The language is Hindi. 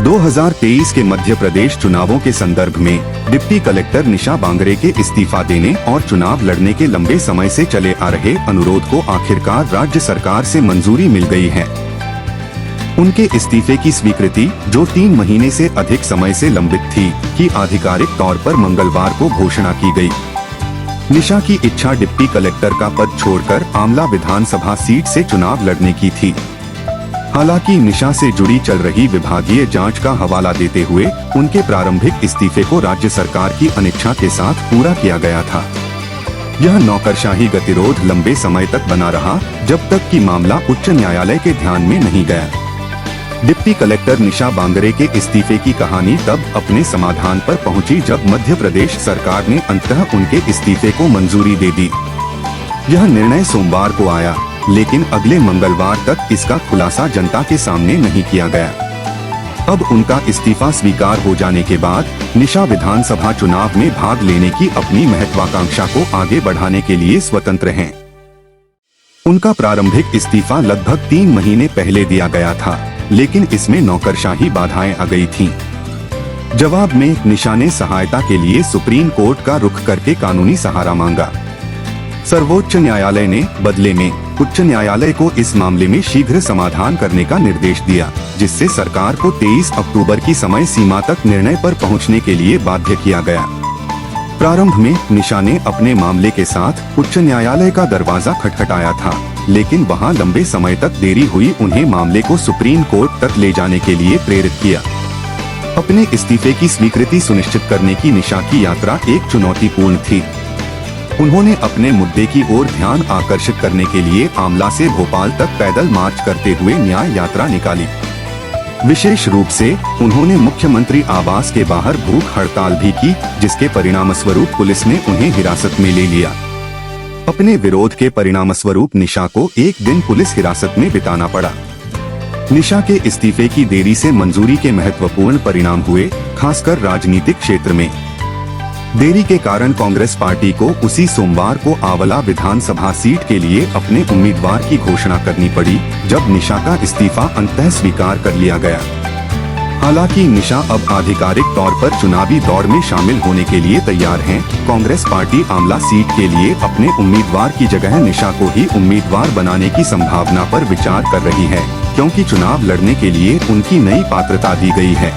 2023 के मध्य प्रदेश चुनावों के संदर्भ में डिप्टी कलेक्टर निशा बांगरे के इस्तीफा देने और चुनाव लड़ने के लंबे समय से चले आ रहे अनुरोध को आखिरकार राज्य सरकार से मंजूरी मिल गई है। उनके इस्तीफे की स्वीकृति, जो 3 महीने से अधिक समय से लंबित थी, की आधिकारिक तौर पर मंगलवार को घोषणा की गई। निशा की इच्छा डिप्टी कलेक्टर का पद छोड़कर आमला विधानसभा सीट से चुनाव लड़ने की थी। हालांकि निशा से जुड़ी चल रही विभागीय जांच का हवाला देते हुए उनके प्रारंभिक इस्तीफे को राज्य सरकार की अनिच्छा के साथ पूरा किया गया था। यह नौकरशाही गतिरोध लंबे समय तक बना रहा, जब तक कि मामला उच्च न्यायालय के ध्यान में नहीं गया। डिप्टी कलेक्टर निशा बांगरे के इस्तीफे की कहानी तब अपने समाधान पर पहुंची जब मध्य प्रदेश सरकार ने अंततः उनके इस्तीफे को मंजूरी दे दी। यह निर्णय सोमवार को आया, लेकिन अगले मंगलवार तक इसका खुलासा जनता के सामने नहीं किया गया। अब उनका इस्तीफा स्वीकार हो जाने के बाद निशा विधानसभा चुनाव में भाग लेने की अपनी महत्वाकांक्षा को आगे बढ़ाने के लिए स्वतंत्र हैं। उनका प्रारंभिक इस्तीफा लगभग 3 महीने पहले दिया गया था, लेकिन इसमें नौकरशाही बाधाएं आ गई थीं। जवाब में निशा ने सहायता के लिए सुप्रीम कोर्ट का रुख करके कानूनी सहारा मांगा। सर्वोच्च न्यायालय ने बदले में उच्च न्यायालय को इस मामले में शीघ्र समाधान करने का निर्देश दिया, जिससे सरकार को 23 अक्टूबर की समय सीमा तक निर्णय पर पहुंचने के लिए बाध्य किया गया। प्रारंभ में निशा ने अपने मामले के साथ उच्च न्यायालय का दरवाजा खटखटाया था, लेकिन वहां लंबे समय तक देरी हुई उन्हें मामले को सुप्रीम कोर्ट तक ले जाने के लिए प्रेरित किया। अपने इस्तीफे की स्वीकृति सुनिश्चित करने की निशा की यात्रा एक चुनौतीपूर्ण थी। उन्होंने अपने मुद्दे की ओर ध्यान आकर्षित करने के लिए आमला से भोपाल तक पैदल मार्च करते हुए न्याय यात्रा निकाली। विशेष रूप से उन्होंने मुख्यमंत्री आवास के बाहर भूख हड़ताल भी की, जिसके परिणामस्वरूप पुलिस ने उन्हें हिरासत में ले लिया। अपने विरोध के परिणामस्वरूप निशा को एक दिन पुलिस हिरासत में बिताना पड़ा। निशा के इस्तीफे की देरी से मंजूरी के महत्वपूर्ण परिणाम हुए, खासकर राजनीतिक क्षेत्र में। देरी के कारण कांग्रेस पार्टी को उसी सोमवार को आंवला विधानसभा सीट के लिए अपने उम्मीदवार की घोषणा करनी पड़ी, जब निशा का इस्तीफा अंततः स्वीकार कर लिया गया। हालांकि निशा अब आधिकारिक तौर पर चुनावी दौड़ में शामिल होने के लिए तैयार हैं। कांग्रेस पार्टी आंवला सीट के लिए अपने उम्मीदवार की जगह निशा को ही उम्मीदवार बनाने की संभावना पर विचार कर रही है, क्योंकि चुनाव लड़ने के लिए उनकी नई पात्रता दी गई है।